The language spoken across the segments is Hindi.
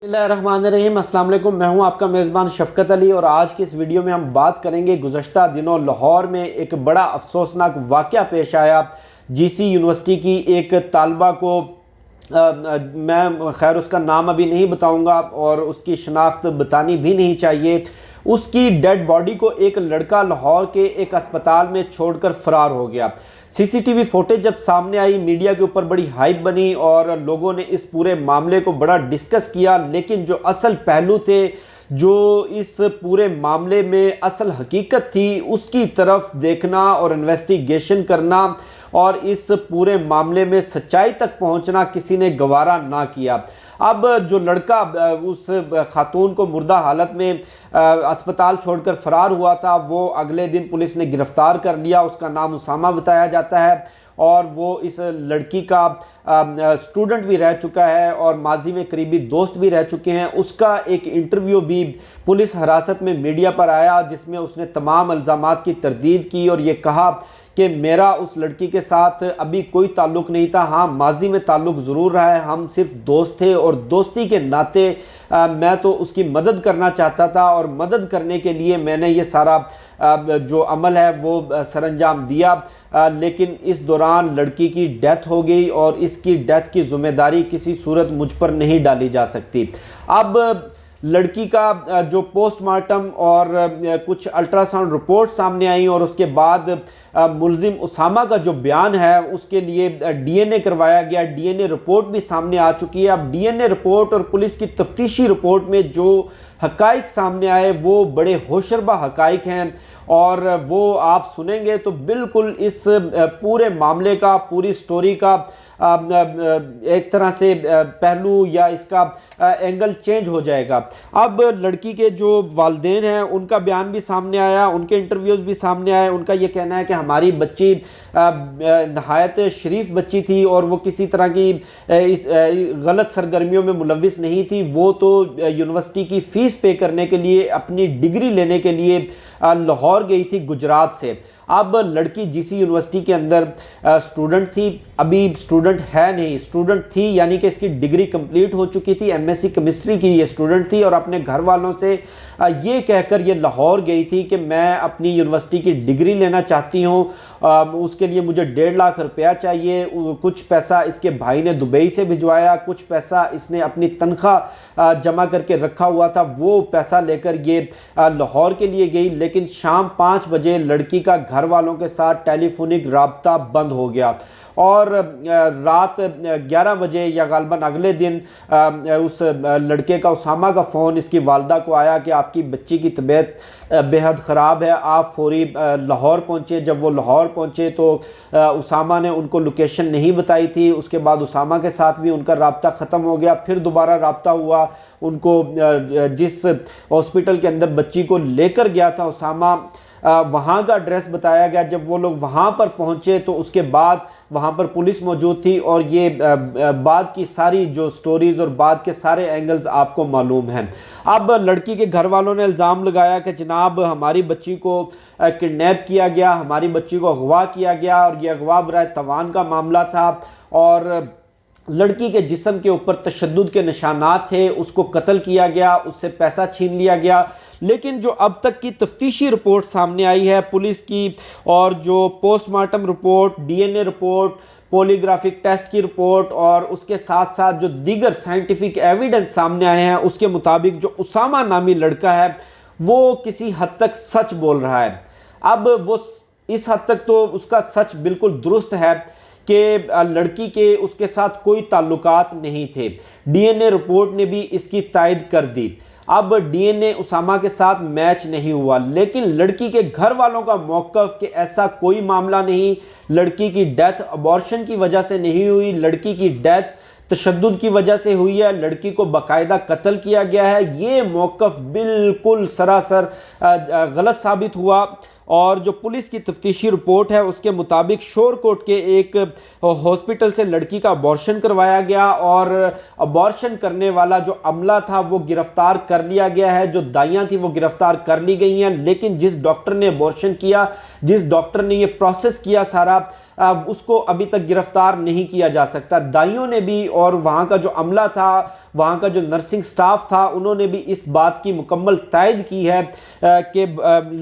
बिस्मिल्लाहिर्रहमानिर्रहीम। अस्सलाम वालेकुम। मैं हूं आपका मेज़बान शफ़क़त अली और आज की इस वीडियो में हम बात करेंगे गुज़श्ता दिनों लाहौर में एक बड़ा अफसोसनाक वाक़या पेश आया। जीसी यूनिवर्सिटी की एक तालबा को मैं खैर उसका नाम अभी नहीं बताऊंगा और उसकी शनाख्त बतानी भी नहीं चाहिए। उसकी डेड बॉडी को एक लड़का लाहौर के एक अस्पताल में छोड़कर फरार हो गया। सीसीटीवी फुटेज जब सामने आई, मीडिया के ऊपर बड़ी हाइप बनी और लोगों ने इस पूरे मामले को बड़ा डिस्कस किया, लेकिन जो असल पहलू थे, जो इस पूरे मामले में असल हकीकत थी, उसकी तरफ देखना और इन्वेस्टिगेशन करना और इस पूरे मामले में सच्चाई तक पहुंचना किसी ने गवारा ना किया। अब जो लड़का उस खातून को मुर्दा हालत में अस्पताल छोड़कर फरार हुआ था, वो अगले दिन पुलिस ने गिरफ्तार कर लिया। उसका नाम उसामा बताया जाता है और वो इस लड़की का स्टूडेंट भी रह चुका है और माजी में करीबी दोस्त भी रह चुके हैं। उसका एक इंटरव्यू भी पुलिस हिरासत में मीडिया पर आया, जिसमें उसने तमाम इल्ज़ामात की तरदीद की और ये कहा कि मेरा उस लड़की के साथ अभी कोई ताल्लुक़ नहीं था। हाँ, माजी में ताल्लुक़ ज़रूर रहा है, हम सिर्फ दोस्त थे और दोस्ती के नाते मैं तो उसकी मदद करना चाहता था और मदद करने के लिए मैंने ये सारा जो अमल है वो सरअंजाम दिया। लेकिन इस दौरान लड़की की डेथ हो गई और इसकी डेथ की ज़िम्मेदारी किसी सूरत मुझ पर नहीं डाली जा सकती। अब लड़की का जो पोस्टमार्टम और कुछ अल्ट्रासाउंड रिपोर्ट सामने आई और उसके बाद मुल्जिम उसामा का जो बयान है उसके लिए डीएनए करवाया गया। डीएनए रिपोर्ट भी सामने आ चुकी है। अब डीएनए रिपोर्ट और पुलिस की तफ्तीशी रिपोर्ट में जो हकाइक सामने आए वो बड़े होशरबा हकाइक हैं और वो आप सुनेंगे तो बिल्कुल इस पूरे मामले का, पूरी स्टोरी का एक तरह से पहलू या इसका एंगल चेंज हो जाएगा। अब लड़की के जो वालिदैन हैं उनका बयान भी सामने आया, उनके इंटरव्यूज़ भी सामने आए। उनका ये कहना है कि हमारी बच्ची नहायत शरीफ बच्ची थी और वो किसी तरह की इस गलत सरगर्मियों में मुलविस नहीं थी। वो तो यूनिवर्सिटी की फ़ीस पे करने के लिए, अपनी डिग्री लेने के लिए लाहौर गई थी गुजरात से। अब लड़की जीसी यूनिवर्सिटी के अंदर स्टूडेंट थी, अभी स्टूडेंट है नहीं, स्टूडेंट थी यानी कि इसकी डिग्री कंप्लीट हो चुकी थी। एमएससी केमिस्ट्री की ये स्टूडेंट थी और अपने घर वालों से ये कहकर ये लाहौर गई थी कि मैं अपनी यूनिवर्सिटी की डिग्री लेना चाहती हूँ, उसके लिए मुझे 1.5 लाख रुपया चाहिए। कुछ पैसा इसके भाई ने दुबई से भिजवाया, कुछ पैसा इसने अपनी तनख्वाह जमा करके रखा हुआ था, वो पैसा लेकर ये लाहौर के लिए गई। लेकिन शाम 5 बजे लड़की का घर वालों के साथ टेलीफोनिक राब्ता बंद हो गया और रात 11 बजे या गालबन अगले दिन उस लड़के का, उसामा का फ़ोन इसकी वालदा को आया कि आपकी बच्ची की तबीयत बेहद ख़राब है, आप फौरी लाहौर पहुँचे। जब वो लाहौर पहुँचे तो उसामा ने उनको लोकेशन नहीं बताई थी। उसके बाद उसामा के साथ भी उनका राब्ता ख़त्म हो गया। फिर दोबारा राब्ता हुआ उनको, जिस हॉस्पिटल के अंदर बच्ची को लेकर गया था उसामा, वहाँ का एड्रेस बताया गया। जब वो लोग वहाँ पर पहुँचे तो उसके बाद वहाँ पर पुलिस मौजूद थी और ये बाद की सारी जो स्टोरीज़ और बाद के सारे एंगल्स आपको मालूम हैं। अब लड़की के घर वालों ने इल्ज़ाम लगाया कि जनाब हमारी बच्ची को किडनैप किया गया, हमारी बच्ची को अगवा किया गया और ये अगवा बराए तवान का मामला था और लड़की के जिस्म के ऊपर तशद्दुद के निशानात थे, उसको कत्ल किया गया, उससे पैसा छीन लिया गया। लेकिन जो अब तक की तफ्तीशी रिपोर्ट सामने आई है पुलिस की और जो postmortem report, DNA report, polygraphic test की रिपोर्ट और उसके साथ साथ जो दीगर साइंटिफिक एविडेंस सामने आए हैं, उसके मुताबिक जो उसामा नामी लड़का है वो किसी हद तक सच बोल रहा है। अब वो इस हद तक तो उसका सच बिल्कुल दुरुस्त है कि लड़की के उसके साथ कोई ताल्लुकात नहीं थे। डीएनए रिपोर्ट ने भी इसकी तायद कर दी। अब डीएनए उसामा के साथ मैच नहीं हुआ, लेकिन लड़की के घर वालों का मौक़िफ़ कि ऐसा कोई मामला नहीं, लड़की की डेथ अबॉर्शन की वजह से नहीं हुई, लड़की की डेथ तशद्दुद की वजह से हुई है, लड़की को बाकायदा कत्ल किया गया है, ये मौक़िफ़ बिल्कुल सरासर गलत साबित हुआ। और जो पुलिस की तफ्तीशी रिपोर्ट है उसके मुताबिक शोरकोट के एक हॉस्पिटल से लड़की का अबॉर्शन करवाया गया और अबॉर्शन करने वाला जो अमला था वो गिरफ्तार कर लिया गया है, जो दाइयाँ थी वो गिरफ्तार कर ली गई हैं। लेकिन जिस डॉक्टर ने अबॉर्शन किया, जिस डॉक्टर ने ये प्रोसेस किया सारा, उसको अभी तक गिरफ्तार नहीं किया जा सकता। दाइयों ने भी और वहाँ का जो अमला था, वहाँ का जो नर्सिंग स्टाफ था, उन्होंने भी इस बात की मुकम्मल तायद की है कि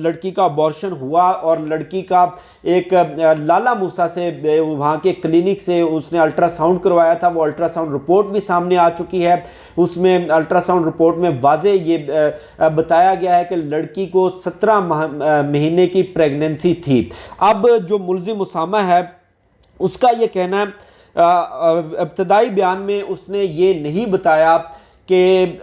लड़की का अबॉर्शन हुआ और लड़की का एक लाला मूसा से, वहाँ के क्लिनिक से उसने अल्ट्रासाउंड करवाया था। वो अल्ट्रासाउंड रिपोर्ट भी सामने आ चुकी है। उसमें अल्ट्रासाउंड रिपोर्ट में वाज़े ये बताया गया है कि लड़की को 17 महीने की प्रेगनेंसी थी। अब जो मुल्जिम उसामा है उसका ये कहना है, इब्तदाई बयान में उसने ये नहीं बताया कि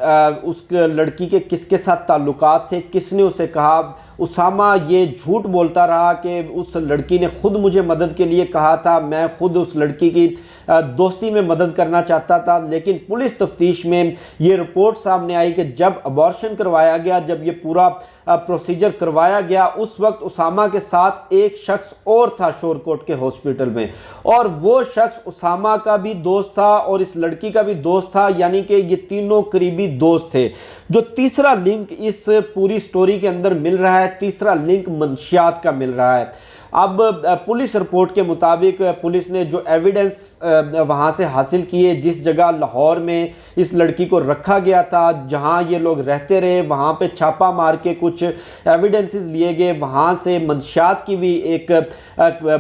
उस लड़की के किसके साथ ताल्लुकात थे, किसने उसे कहा। उसामा ये झूठ बोलता रहा कि उस लड़की ने खुद मुझे मदद के लिए कहा था, मैं खुद उस लड़की की दोस्ती में मदद करना चाहता था। लेकिन पुलिस तफ्तीश में ये रिपोर्ट सामने आई कि जब अबॉर्शन करवाया गया, जब ये पूरा प्रोसीजर करवाया गया, उस वक्त उसामा के साथ एक शख्स और था शोरकोट के हॉस्पिटल में, और वो शख्स उसामा का भी दोस्त था और इस लड़की का भी दोस्त था, यानी कि ये तीनों करीबी दोस्त थे। जो तीसरा लिंक इस पूरी स्टोरी के अंदर मिल रहा है, तीसरा लिंक मंशियात का मिल रहा है। अब पुलिस रिपोर्ट के मुताबिक पुलिस ने जो एविडेंस वहाँ से हासिल किए, जिस जगह लाहौर में इस लड़की को रखा गया था, जहाँ ये लोग रहते रहे, वहाँ पे छापा मार के कुछ एविडेंसेस लिए गए। वहाँ से मंशियात की भी एक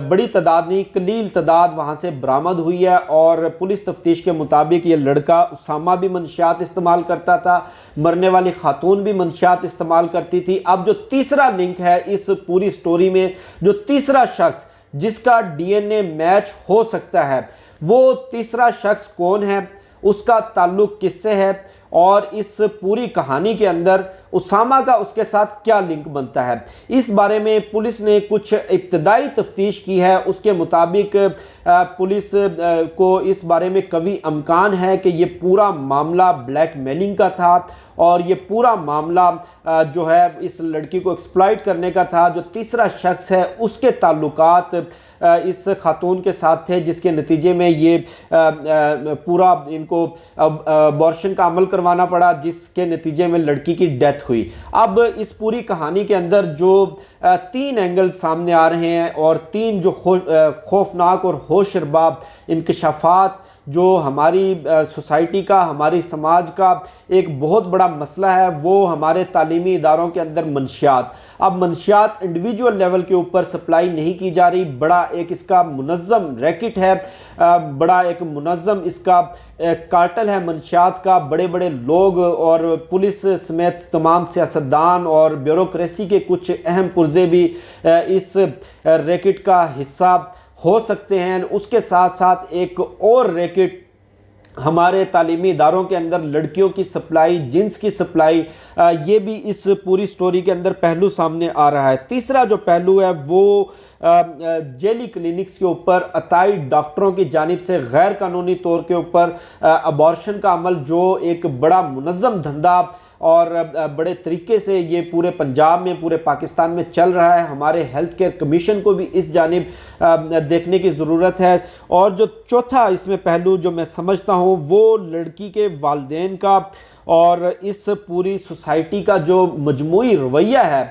बड़ी तादाद नहीं, कलील तादाद वहाँ से बरामद हुई है। और पुलिस तफ्तीश के मुताबिक ये लड़का उसामा भी मंशियात इस्तेमाल करता था, मरने वाली खातून भी मंशियात इस्तेमाल करती थी। अब जो तीसरा लिंक है इस पूरी स्टोरी में, जो तीसरा शख्स जिसका डीएनए मैच हो सकता है, वो तीसरा शख्स कौन है, उसका ताल्लुक किससे है, और इस पूरी कहानी के अंदर उसामा का उसके साथ क्या लिंक बनता है, इस बारे में पुलिस ने कुछ इब्तदाई तफ्तीश की है। उसके मुताबिक पुलिस को इस बारे में कवी अमकान है कि ये पूरा मामला ब्लैकमेलिंग का था और ये पूरा मामला जो है इस लड़की को एक्सप्लॉइट करने का था। जो तीसरा शख्स है उसके ताल्लुकात इस खातून के साथ थे, जिसके नतीजे में ये पूरा इनको अबॉर्शन का अमल करवाना पड़ा, जिसके नतीजे में लड़की की डेथ हुई। अब इस पूरी कहानी के अंदर जो 3 एंगल सामने आ रहे हैं और 3 जो खौफनाक और होशरबाब इंकशाफात जो हमारी सोसाइटी का, हमारी समाज का एक बहुत बड़ा मसला है, वो हमारे तालीमी इदारों के अंदर मंशियात। अब मंशियात इंडिविजुअल लेवल के ऊपर सप्लाई नहीं की जा रही, बड़ा एक इसका मुनज़्ज़म रैकेट है, बड़ा एक मुनज़्ज़म इसका कार्टल है मंशियात का। बड़े बड़े लोग और पुलिस समेत तमाम सियासतदान और ब्यूरोक्रेसी के कुछ अहम पुर्जे भी इस रैकेट का हिस्सा हो सकते हैं। उसके साथ साथ एक और रैकेट हमारे तालीमी इदारों के अंदर लड़कियों की सप्लाई, जिन्स की सप्लाई, ये भी इस पूरी स्टोरी के अंदर पहलू सामने आ रहा है। तीसरा जो पहलू है वो जेली क्लिनिक्स के ऊपर अताई डॉक्टरों की जानिब से गैर कानूनी तौर के ऊपर अबॉर्शन का अमल, जो एक बड़ा मुनज़्ज़म धंधा और बड़े तरीके से ये पूरे पंजाब में, पूरे पाकिस्तान में चल रहा है। हमारे हेल्थ केयर कमीशन को भी इस जानिब देखने की ज़रूरत है। और जो चौथा इसमें पहलू जो मैं समझता हूँ वो लड़की के वालिदैन का और इस पूरी सोसाइटी का जो मजमूई रवैया है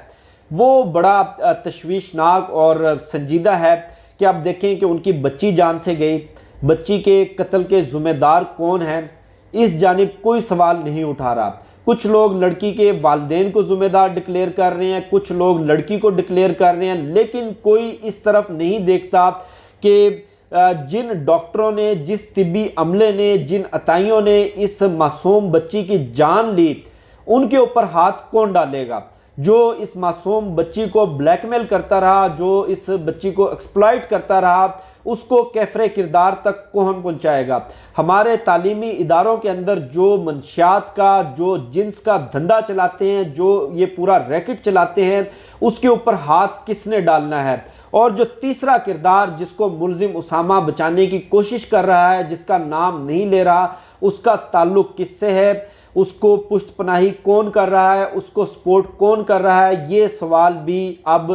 वो बड़ा तशवीशनाक और संजीदा है। कि आप देखें कि उनकी बच्ची जान से गई, बच्ची के कत्ल के ज़िम्मेदार कौन हैं, इस जानिब कोई सवाल नहीं उठा रहा। कुछ लोग लड़की के वालिदैन को ज़िम्मेदार डिक्लेयर कर रहे हैं, कुछ लोग लड़की को डिक्लेयर कर रहे हैं, लेकिन कोई इस तरफ नहीं देखता कि जिन डॉक्टरों ने, जिस तिब्बी अमले ने, जिन अताइयों ने इस मासूम बच्ची की जान ली, उनके ऊपर हाथ कौन डालेगा। जो इस मासूम बच्ची को ब्लैकमेल करता रहा, जो इस बच्ची को एक्सप्लॉइट करता रहा, उसको कैफरे किरदार तक कौन पहुंचाएगा। हमारे तालीमी इदारों के अंदर जो मंशियात का, जो जिन्स का धंधा चलाते हैं, जो ये पूरा रैकेट चलाते हैं, उसके ऊपर हाथ किसने डालना है। और जो तीसरा किरदार जिसको मुल्जिम उसामा बचाने की कोशिश कर रहा है, जिसका नाम नहीं ले रहा, उसका ताल्लुक किससे है, उसको पुष्ट पनाही कौन कर रहा है, उसको सपोर्ट कौन कर रहा है, ये सवाल भी अब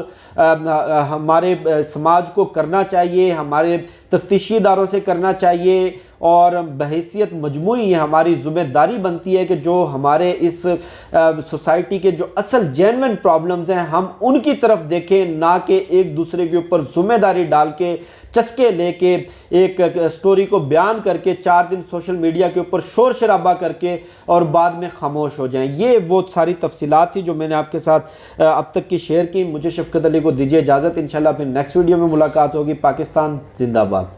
हमारे समाज को करना चाहिए, हमारे तफ्तीशी इदारों से करना चाहिए। और बहैसियत मजमूई ये हमारी ज़िम्मेदारी बनती है कि जो हमारे इस सोसाइटी के जो असल जेन्युइन प्रॉब्लम्स हैं हम उनकी तरफ देखें, ना कि एक दूसरे के ऊपर ज़िम्मेदारी डाल के चस्के लेके एक स्टोरी को बयान करके 4 दिन सोशल मीडिया के ऊपर शोर शराबा करके और बाद में खामोश हो जाएं। ये वो सारी तफसीलात थी जो मैंने आपके साथ अब तक की शेयर की। मुझे शफकत अली को दीजिए इजाज़त। इंशाल्लाह फिर नेक्स्ट वीडियो में मुलाकात होगी। पाकिस्तान जिंदाबाद।